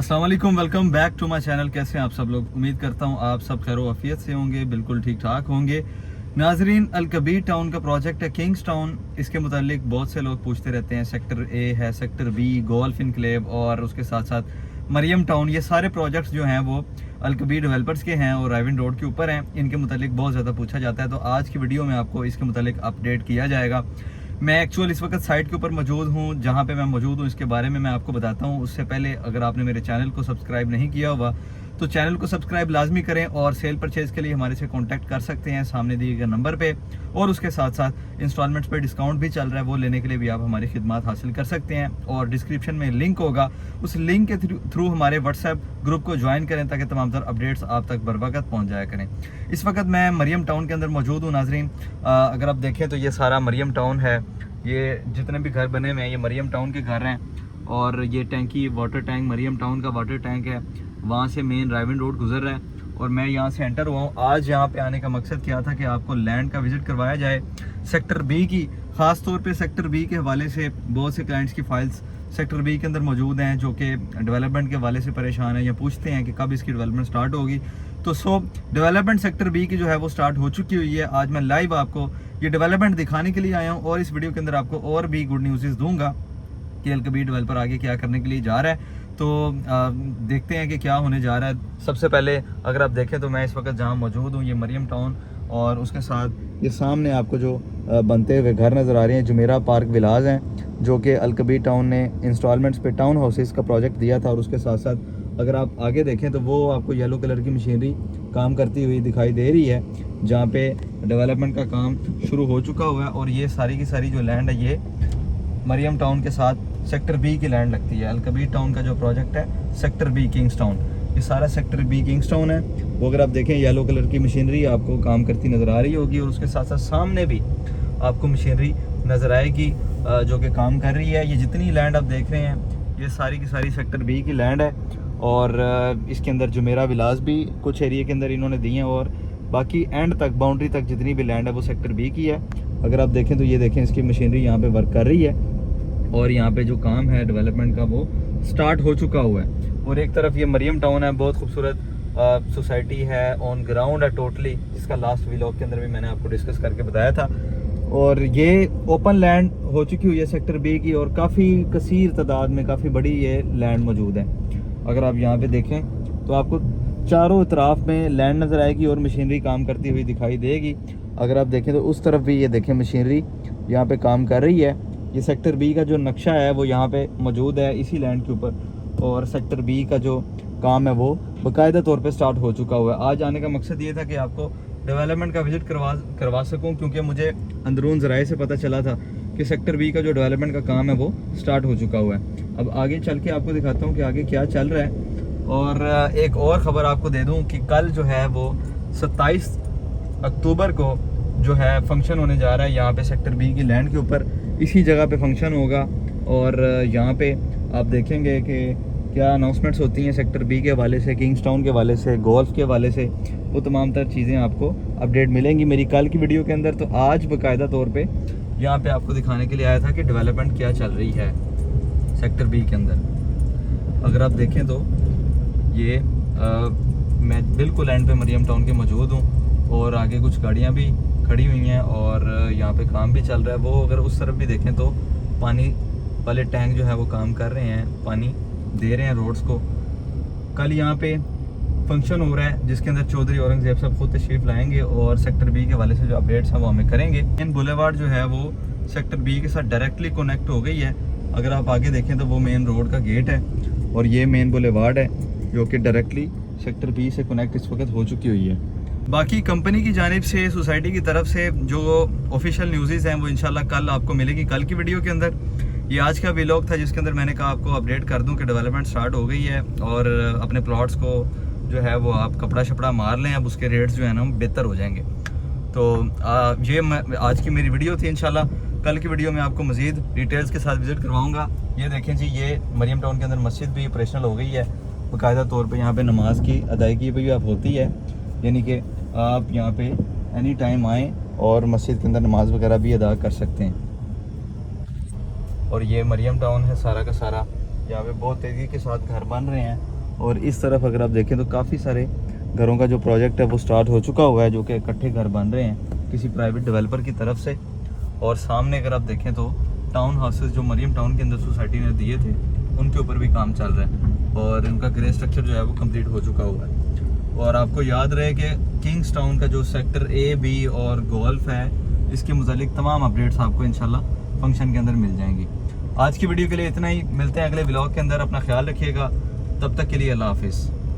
अस्सलाम वालेकुम, welcome back to my channel. कैसे हैं आप सब लोग? उम्मीद करता हूं आप सब खैर आफियत से होंगे, बिल्कुल ठीक ठाक होंगे। नाजरीन, अल-कबीर टाउन का प्रोजेक्ट है किंग्स टाउन। इसके मुतालिक बहुत से लोग पूछते रहते हैं। सेक्टर ए है, सेक्टर बी, गोल्फ इनक्लेव और उसके साथ साथ मरियम टाउन। ये सारे प्रोजेक्ट्स जो हैं वो अल-कबीर डेवलपर्स के हैं और राइविन रोड के ऊपर हैं। इनके मुतालिक बहुत ज़्यादा पूछा जाता है, तो आज की वीडियो में आपको इसके मुतालिक अपडेट किया जाएगा। मैं एक्चुअल इस वक्त साइट के ऊपर मौजूद हूँ। जहाँ पे मैं मौजूद हूँ इसके बारे में मैं आपको बताता हूँ। उससे पहले अगर आपने मेरे चैनल को सब्सक्राइब नहीं किया हुआ तो चैनल को सब्सक्राइब लाजमी करें और सेल परचेज़ के लिए हमारे से कांटेक्ट कर सकते हैं सामने दिए गए नंबर पे। और उसके साथ साथ इंस्टॉलमेंट्स पे डिस्काउंट भी चल रहा है, वो लेने के लिए भी आप हमारी खिदमत हासिल कर सकते हैं। और डिस्क्रिप्शन में लिंक होगा, उस लिंक के थ्रू हमारे व्हाट्सएप ग्रुप को ज्वाइन करें ताकि तमाम तर अपडेट्स आप तक बर वक्त पहुँच जाया करें। इस वक्त मैं मरियम टाउन के अंदर मौजूद हूँ। नाजरीन, अगर आप देखें तो ये सारा मरियम टाउन है। ये जितने भी घर बने हुए हैं ये मरियम टाउन के घर हैं। और ये टैंकी वाटर टैंक मरियम टाउन का वाटर टैंक है। वहाँ से मेन राइविन रोड गुजर रहा है और मैं यहाँ से एंटर हुआ हूँ। आज यहाँ पे आने का मकसद क्या था कि आपको लैंड का विज़िट करवाया जाए सेक्टर बी की। ख़ास तौर पे सेक्टर बी के हवाले से बहुत से क्लाइंट्स की फाइल्स सेक्टर बी के अंदर मौजूद हैं जो कि डेवलपमेंट के हवाले से परेशान हैं या पूछते हैं कि कब इसकी डेवलपमेंट स्टार्ट होगी। तो डेवलपमेंट सेक्टर बी की जो है वो स्टार्ट हो चुकी हुई है। आज मैं लाइव आपको ये डेवलपमेंट दिखाने के लिए आया हूँ और इस वीडियो के अंदर आपको और भी गुड न्यूज़ दूंगा कि अल-कबीर डेवलपर आगे क्या करने के लिए जा रहा है। तो देखते हैं कि क्या होने जा रहा है। सबसे पहले अगर आप देखें तो मैं इस वक्त जहाँ मौजूद हूँ ये मरियम टाउन और उसके साथ ये सामने आपको जो बनते हुए घर नज़र आ रहे हैं जुमेरा पार्क विलाज हैं, जो कि अल-कबीर टाउन ने इंस्टॉलमेंट्स पे टाउन हाउसेस का प्रोजेक्ट दिया था। और उसके साथ साथ अगर आप आगे देखें तो वो आपको येलो कलर की मशीनरी काम करती हुई दिखाई दे रही है, जहाँ पे डेवलपमेंट का काम शुरू हो चुका हुआ है। और ये सारी की सारी जो लैंड है ये मरियम टाउन के साथ सेक्टर बी की लैंड लगती है। अल-कबीर टाउन का जो प्रोजेक्ट है सेक्टर बी किंग्स टाउन, ये सारा सेक्टर बी किंग्स टाउन है। वो अगर आप देखें येलो कलर की मशीनरी आपको काम करती नज़र आ रही होगी और उसके साथ साथ सामने भी आपको मशीनरी नज़र आएगी जो कि काम कर रही है। ये जितनी लैंड आप देख रहे हैं ये सारी की सारी सेक्टर बी की लैंड है। और इसके अंदर जुमेरा विलास भी कुछ एरिया के अंदर इन्होंने दिए हैं और बाकी एंड तक बाउंड्री तक जितनी भी लैंड है वो सेक्टर बी की है। अगर आप देखें तो ये देखें इसकी मशीनरी यहाँ पे वर्क कर रही है और यहाँ पे जो काम है डेवलपमेंट का वो स्टार्ट हो चुका हुआ है। और एक तरफ ये मरियम टाउन है, बहुत खूबसूरत सोसाइटी है, ऑन ग्राउंड है टोटली, जिसका लास्ट व्लॉग के अंदर भी मैंने आपको डिस्कस करके बताया था। और ये ओपन लैंड हो चुकी हुई है सेक्टर बी की और काफ़ी कसीर तादाद में काफ़ी बड़ी ये लैंड मौजूद है। अगर आप यहाँ पे देखें तो आपको चारों तरफ में लैंड नज़र आएगी और मशीनरी काम करती हुई दिखाई देगी। अगर आप देखें तो उस तरफ भी ये देखें मशीनरी यहाँ पे काम कर रही है। ये सेक्टर बी का जो नक्शा है वो यहाँ पे मौजूद है इसी लैंड के ऊपर और सेक्टर बी का जो काम है वो बाकायदा तौर पे स्टार्ट हो चुका हुआ है। आज आने का मकसद ये था कि आपको डेवलपमेंट का विज़िट करवा सकूं, क्योंकि मुझे अंदरून ज़राए से पता चला था कि सेक्टर बी का जो डेवलपमेंट का काम है वो स्टार्ट हो चुका हुआ है। अब आगे चल के आपको दिखाता हूँ कि आगे क्या चल रहा है। और एक और ख़बर आपको दे दूँ कि कल जो है वो 27 अक्टूबर को जो है फंक्शन होने जा रहा है यहाँ पे सेक्टर बी की लैंड के ऊपर। इसी जगह पे फंक्शन होगा और यहाँ पे आप देखेंगे कि क्या अनाउंसमेंट्स होती हैं सेक्टर बी के हवाले से, किंग्स टाउन के हवाले से, गोल्फ के हवाले से, वो तमाम तर चीज़ें आपको अपडेट मिलेंगी मेरी कल की वीडियो के अंदर। तो आज बाकायदा तौर पे यहाँ पे आपको दिखाने के लिए आया था कि डेवलपमेंट क्या चल रही है सेक्टर बी के अंदर। अगर आप देखें तो ये मैं बिल्कुल एंड पे मरियम टाउन के मौजूद हूँ और आगे कुछ गाड़ियाँ भी खड़ी हुई हैं और यहाँ पे काम भी चल रहा है। वो अगर उस तरफ भी देखें तो पानी वाले टैंक जो है वो काम कर रहे हैं, पानी दे रहे हैं रोड्स को। कल यहाँ पे फंक्शन हो रहा है जिसके अंदर चौधरी औरंगजेब साहब खुद तशरीफ लाएंगे और सेक्टर बी के हवाले से जो अपडेट्स हैं वो हमें करेंगे। मेन बुलेवार्ड जो है वो सेक्टर बी के साथ डायरेक्टली कनेक्ट हो गई है। अगर आप आगे देखें तो वो मेन रोड का गेट है और ये मेन बुलेवार्ड है जो कि डायरेक्टली सेक्टर बी से कनेक्ट इस वक्त हो चुकी हुई है। बाकी कंपनी की जानिब से, सोसाइटी की तरफ से जो ऑफिशियल न्यूज़ हैं वो इंशाल्लाह कल आपको मिलेगी कल की वीडियो के अंदर। ये आज का व्लॉग था जिसके अंदर मैंने कहा आपको अपडेट कर दूं कि डेवलपमेंट स्टार्ट हो गई है और अपने प्लॉट्स को जो है वो आप कपड़ा शपड़ा मार लें, अब उसके रेट्स जो है ना बेहतर हो जाएंगे। तो ये आज की मेरी वीडियो थी। इंशाल्लाह कल की वीडियो में आपको मज़ीद डिटेल्स के साथ विज़िट करवाऊँगा। ये देखें जी, ये मरियम टाउन के अंदर मस्जिद भी ऑपरेशनल हो गई है बाकायदा तौर पर। यहाँ पर नमाज की अदायगी भी आप होती है, यानी कि आप यहाँ पे एनी टाइम आएँ और मस्जिद के अंदर नमाज वगैरह भी अदा कर सकते हैं। और ये मरियम टाउन है सारा का सारा। यहाँ पे बहुत तेज़ी के साथ घर बन रहे हैं और इस तरफ अगर आप देखें तो काफ़ी सारे घरों का जो प्रोजेक्ट है वो स्टार्ट हो चुका हुआ है, जो कि इकट्ठे घर बन रहे हैं किसी प्राइवेट डेवलपर की तरफ से। और सामने अगर आप देखें तो टाउन हाउसेस जो मरियम टाउन के अंदर सोसाइटी ने दिए थे उनके ऊपर भी काम चल रहा है और उनका ग्रे स्ट्रक्चर जो है वो कंप्लीट हो चुका हुआ है। और आपको याद रहे कि किंग्स टाउन का जो सेक्टर A, B और गोल्फ है, इसके मुतालिक तमाम अपडेट्स आपको इंशाल्लाह फंक्शन के अंदर मिल जाएंगी। आज की वीडियो के लिए इतना ही, मिलते हैं अगले व्लॉग के अंदर। अपना ख्याल रखिएगा, तब तक के लिए अल्लाह हाफिज़।